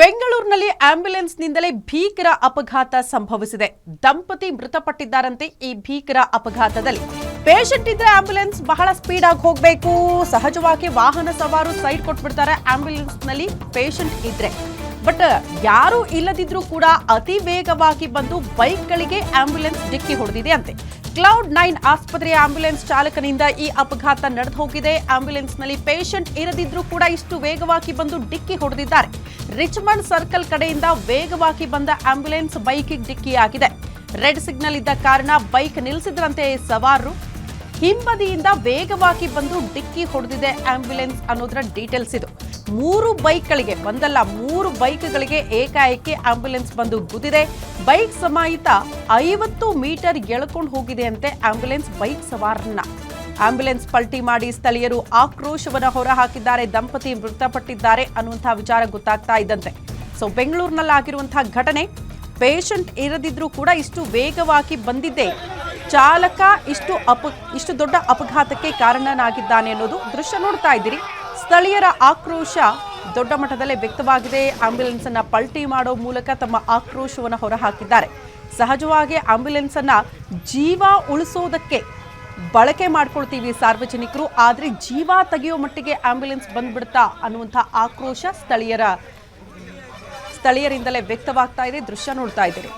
ಬೆಂಗಳೂರಿನಲ್ಲಿ ಆಂಬ್ಯುಲೆನ್ಸ್ನಿಂದಲೇ ಭೀಕರ ಅಪಘಾತ ಸಂಭವಿಸಿದೆ. ದಂಪತಿ ಮೃತಪಟ್ಟಿದ್ದಾರಂತೆ. ಈ ಭೀಕರ ಅಪಘಾತದಲ್ಲಿ ಪೇಷಂಟ್ ಇದ್ರೆ ಆಂಬ್ಯುಲೆನ್ಸ್ ಬಹಳ ಸ್ಪೀಡ್ ಆಗಿ ಹೋಗಬೇಕು. ಸಹಜವಾಗಿ ವಾಹನ ಸವಾರು ಸೈಡ್ ಕೊಟ್ಬಿಡ್ತಾರೆ ಆಂಬ್ಯುಲೆನ್ಸ್ನಲ್ಲಿ ಪೇಷಂಟ್ ಇದ್ರೆ. ಬಟ್ ಯಾರು ಇಲ್ಲದಿದ್ರೂ ಕೂಡ ಅತಿ ವೇಗವಾಗಿ ಬಂದು ಬೈಕ್ಗಳಿಗೆ ಆಂಬ್ಯುಲೆನ್ಸ್ ಡಿಕ್ಕಿ ಹೊಡೆದಿದೆ ಅಂತೆ. Cloud9 ಆಸ್ಪತ್ರೆಯ ಆಂಬ್ಯುಲೆನ್ಸ್ ಚಾಲಕನಿಂದ ಈ ಅಪಘಾತ ನಡೆದು ಹೋಗಿದೆ. ಆಂಬ್ಯುಲೆನ್ಸ್ನಲ್ಲಿ ಪೇಷಂಟ್ ಇರದಿದ್ರೂ ಕೂಡ ಇಷ್ಟು ವೇಗವಾಗಿ ಬಂದು ಡಿಕ್ಕಿ ಹೊಡೆದಿದ್ದಾರೆ. ರಿಚ್ಮಂಡ್ ಸರ್ಕಲ್ ಕಡೆಯಿಂದ ವೇಗವಾಗಿ ಬಂದ ಆಂಬ್ಯುಲೆನ್ಸ್ ಬೈಕಿಗೆ ಡಿಕ್ಕಿಯಾಗಿದೆ. ರೆಡ್ ಸಿಗ್ನಲ್ ಇದ್ದ ಕಾರಣ ಬೈಕ್ ನಿಲ್ಲಿಸಿದ್ರಂತೆ ಸವಾರರು. ಹಿಂಬದಿಯಿಂದ ವೇಗವಾಗಿ ಬಂದು ಡಿಕ್ಕಿ ಹೊಡೆದಿದೆ ಆಂಬ್ಯುಲೆನ್ಸ್ ಅನ್ನೋದರ ಡೀಟೇಲ್ಸ್ ಇದು. 3 ಬೈಕ್ಗಳಿಗೆ ಒಂದಲ್ಲ 3 ಬೈಕ್ಗಳಿಗೆ ಏಕಾಏಕಿ ಆಂಬ್ಯುಲೆನ್ಸ್ ಬಂದು ಗುದ್ದಿದೆ. ಬೈಕ್ ಸಮಾಹಿತ 50 ಮೀಟರ್ ಎಳ್ಕೊಂಡು ಹೋಗಿದೆ ಅಂತೆ ಆಂಬ್ಯುಲೆನ್ಸ್ ಬೈಕ್ ಸವಾರರನ್ನ. ಆಂಬ್ಯುಲೆನ್ಸ್ ಪಲ್ಟಿ ಮಾಡಿ ಸ್ಥಳೀಯರು ಆಕ್ರೋಶವನ್ನು ಹೊರಹಾಕಿದ್ದಾರೆ. ದಂಪತಿ ಮೃತಪಟ್ಟಿದ್ದಾರೆ ಅನ್ನುವಂತಹ ವಿಚಾರ ಗೊತ್ತಾಗ್ತಾ ಇದ್ದಂತೆ ಬೆಂಗಳೂರಿನಲ್ಲಿ ಆಗಿರುವಂತಹ ಘಟನೆ. ಪೇಷಂಟ್ ಇರದಿದ್ರೂ ಕೂಡ ಇಷ್ಟು ವೇಗವಾಗಿ ಬಂದಿದ್ದೆ ಚಾಲಕ ಇಷ್ಟು ದೊಡ್ಡ ಅಪಘಾತಕ್ಕೆ ಕಾರಣನಾಗಿದ್ದಾನೆ ಅನ್ನೋದು ದೃಶ್ಯ ನೋಡ್ತಾ ಇದ್ದೀರಿ. ಸ್ಥಳೀಯರ ಆಕ್ರೋಶ ದೊಡ್ಡ ಮಟ್ಟದಲ್ಲೇ ವ್ಯಕ್ತವಾಗಿದೆ. ಆಂಬ್ಯುಲೆನ್ಸ್ ಅನ್ನ ಪಲ್ಟಿ ಮಾಡೋ ಮೂಲಕ ತಮ್ಮ ಆಕ್ರೋಶವನ್ನು ಹೊರಹಾಕಿದ್ದಾರೆ. ಸಹಜವಾಗಿ ಆಂಬ್ಯುಲೆನ್ಸ್ ಅನ್ನ ಜೀವ ಉಳಿಸೋದಕ್ಕೆ ಬಳಕೆ ಮಾಡ್ಕೊಳ್ತೀವಿ ಸಾರ್ವಜನಿಕರು, ಆದ್ರೆ ಜೀವ ತೆಗೆಯೋ ಮಟ್ಟಿಗೆ ಆಂಬ್ಯುಲೆನ್ಸ್ ಬಂದ್ಬಿಡ್ತಾ ಅನ್ನುವಂಥ ಆಕ್ರೋಶ ಸ್ಥಳೀಯರಿಂದಲೇ ವ್ಯಕ್ತವಾಗ್ತಾ ಇದೆ. ದೃಶ್ಯ ನೋಡ್ತಾ ಇದ್ದೀರಿ.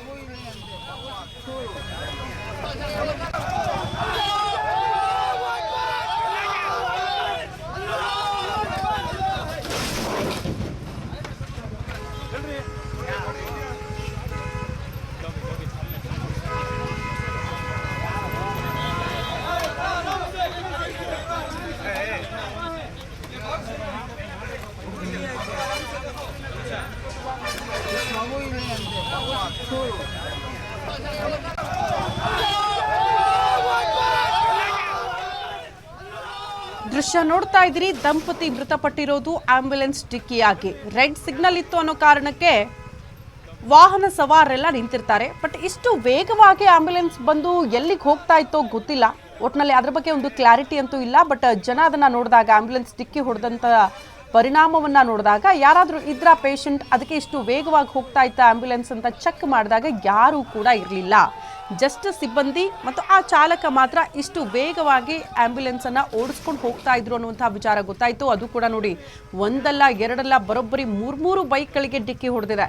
ದೃಶ್ಯ ನೋಡ್ತಾ ಇದ್ದೀರಿ. ದಂಪತಿ ಮೃತಪಟ್ಟಿರೋದು ಆಂಬ್ಯುಲೆನ್ಸ್ ಡಿಕ್ಕಿಯಾಗಿ. ರೆಡ್ ಸಿಗ್ನಲ್ ಇತ್ತು ಅನ್ನೋ ಕಾರಣಕ್ಕೆ ವಾಹನ ಸವಾರರೆಲ್ಲ ನಿಂತಿರ್ತಾರೆ. ಬಟ್ ಇಷ್ಟು ವೇಗವಾಗಿ ಆಂಬ್ಯುಲೆನ್ಸ್ ಬಂದು ಎಲ್ಲಿಗೆ ಹೋಗ್ತಾ ಇತ್ತೋ ಗೊತ್ತಿಲ್ಲ. ಒಟ್ಟಿನಲ್ಲಿ ಅದ್ರ ಬಗ್ಗೆ ಒಂದು ಕ್ಲಾರಿಟಿ ಅಂತೂ ಇಲ್ಲ. ಬಟ್ ಜನ ಅದನ್ನ ನೋಡಿದಾಗ ಆಂಬ್ಯುಲೆನ್ಸ್ ಡಿಕ್ಕಿ ಹೊಡೆದಂತ ಪರಿಣಾಮವನ್ನ ನೋಡಿದಾಗ ಯಾರಾದ್ರೂ ಇದ್ರ ಪೇಷಂಟ್ ಅದಕ್ಕೆ ಇಷ್ಟು ವೇಗವಾಗಿ ಹೋಗ್ತಾ ಇತ್ತ ಆಂಬ್ಯುಲೆನ್ಸ್ ಅಂತ ಚೆಕ್ ಮಾಡಿದಾಗ ಯಾರೂ ಕೂಡ ಇರಲಿಲ್ಲ. ಜಸ್ಟ್ ಸಿಬ್ಬಂದಿ ಮತ್ತು ಆ ಚಾಲಕ ಮಾತ್ರ ಇಷ್ಟು ವೇಗವಾಗಿ ಆಂಬ್ಯುಲೆನ್ಸ್ ಅನ್ನ ಓಡಿಸ್ಕೊಂಡು ಹೋಗ್ತಾ ಇದ್ರು ಅನ್ನುವಂತಹ ವಿಚಾರ ಗೊತ್ತಾಯ್ತು. ಅದು ಕೂಡ ನೋಡಿ, ಒಂದಲ್ಲ ಎರಡಲ್ಲ ಬರೋಬ್ಬರಿ 3 ಬೈಕ್ಗಳಿಗೆ ಡಿಕ್ಕಿ ಹೊಡೆದಿದೆ.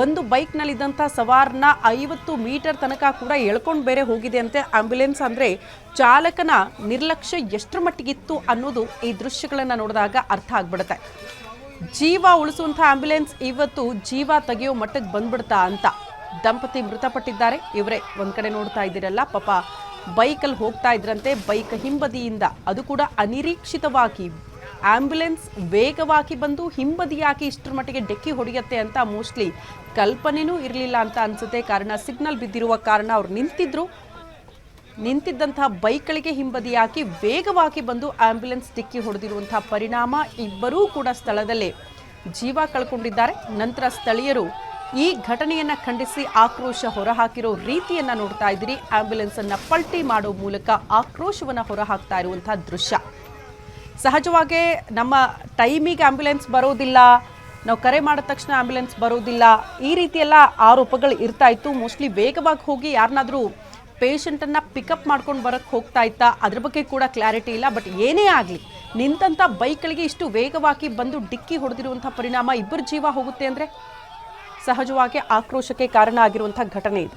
ಒಂದು ಬೈಕ್ನಲ್ಲಿದ್ದಂಥ ಸವಾರನ 50 ಮೀಟರ್ ತನಕ ಕೂಡ ಎಳ್ಕೊಂಡು ಬೇರೆ ಹೋಗಿದೆ ಅಂತೆ ಆಂಬ್ಯುಲೆನ್ಸ್. ಅಂದರೆ ಚಾಲಕನ ನಿರ್ಲಕ್ಷ್ಯ ಎಷ್ಟರ ಮಟ್ಟಿಗಿತ್ತು ಅನ್ನೋದು ಈ ದೃಶ್ಯಗಳನ್ನು ನೋಡಿದಾಗ ಅರ್ಥ ಆಗ್ಬಿಡುತ್ತೆ. ಜೀವ ಉಳಿಸುವಂಥ ಆಂಬ್ಯುಲೆನ್ಸ್ ಇವತ್ತು ಜೀವ ತೆಗೆಯೋ ಮಟ್ಟಕ್ಕೆ ಬಂದ್ಬಿಡ್ತಾ ಅಂತ. ದಂಪತಿ ಮೃತಪಟ್ಟಿದ್ದಾರೆ. ಇವರೇ ಒಂದ್ ಕಡೆ ನೋಡ್ತಾ ಇದ್ದೀರಲ್ಲ, ಪಾಪ ಬೈಕಲ್ಲಿ ಹೋಗ್ತಾ ಇದ್ರಂತೆ. ಬೈಕ್ ಹಿಂಬದಿಯಿಂದ, ಅದು ಕೂಡ ಅನಿರೀಕ್ಷಿತವಾಗಿ ಆಂಬ್ಯುಲೆನ್ಸ್ ವೇಗವಾಗಿ ಬಂದು ಹಿಂಬದಿಯಾಗಿ ಇಷ್ಟರ ಮಟ್ಟಿಗೆ ಡಿಕ್ಕಿ ಹೊಡೆಯುತ್ತೆ ಅಂತ ಮೋಸ್ಟ್ಲಿ ಕಲ್ಪನೆನೂ ಇರಲಿಲ್ಲ ಅಂತ ಅನ್ಸುತ್ತೆ. ಕಾರಣ ಸಿಗ್ನಲ್ ಬಿದ್ದಿರುವ ಕಾರಣ ಅವ್ರು ನಿಂತಿದ್ದಂತಹ ಬೈಕ್ಗಳಿಗೆ ಹಿಂಬದಿಯಾಗಿ ವೇಗವಾಗಿ ಬಂದು ಆಂಬ್ಯುಲೆನ್ಸ್ ಡಿಕ್ಕಿ ಹೊಡೆದಿರುವಂತಹ ಪರಿಣಾಮ ಇಬ್ಬರೂ ಕೂಡ ಸ್ಥಳದಲ್ಲೇ ಜೀವ ಕಳ್ಕೊಂಡಿದ್ದಾರೆ. ನಂತರ ಸ್ಥಳೀಯರು ಈ ಘಟನೆಯನ್ನ ಖಂಡಿಸಿ ಆಕ್ರೋಶ ಹೊರಹಾಕಿರೋ ರೀತಿಯನ್ನ ನೋಡ್ತಾ ಇದ್ದೀರಿ. ಆಂಬ್ಯುಲೆನ್ಸ್ ಅನ್ನ ಪಲ್ಟಿ ಮಾಡೋ ಮೂಲಕ ಆಕ್ರೋಶವನ್ನ ಹೊರಹಾಕ್ತಾ ಇರುವಂತಹ ದೃಶ್ಯ. ಸಹಜವಾಗಿ ನಮ್ಮ ಟೈಮಿಗೆ ಆಂಬ್ಯುಲೆನ್ಸ್ ಬರೋದಿಲ್ಲ, ನಾವು ಕರೆ ಮಾಡಿದ ತಕ್ಷಣ ಆಂಬ್ಯುಲೆನ್ಸ್ ಬರೋದಿಲ್ಲ, ಈ ರೀತಿಯೆಲ್ಲ ಆರೋಪಗಳು ಇರ್ತಾ ಇತ್ತು. ಮೋಸ್ಟ್ಲಿ ವೇಗವಾಗಿ ಹೋಗಿ ಯಾರನ್ನಾದ್ರೂ ಪೇಷಂಟನ್ನು ಪಿಕಪ್ ಮಾಡ್ಕೊಂಡು ಬರೋಕ್ಕೆ ಹೋಗ್ತಾ ಇತ್ತಾ ಅದ್ರ ಬಗ್ಗೆ ಕೂಡ ಕ್ಲಾರಿಟಿ ಇಲ್ಲ. ಬಟ್ ಏನೇ ಆಗಲಿ, ನಿಂತಹ ಬೈಕ್ಗಳಿಗೆ ಇಷ್ಟು ವೇಗವಾಗಿ ಬಂದು ಡಿಕ್ಕಿ ಹೊಡೆದಿರುವಂಥ ಪರಿಣಾಮ ಇಬ್ಬರು ಜೀವ ಹೋಗುತ್ತೆ ಅಂದರೆ ಸಹಜವಾಗಿ ಆಕ್ರೋಶಕ್ಕೆ ಕಾರಣ ಆಗಿರುವಂಥ ಘಟನೆ ಇದು.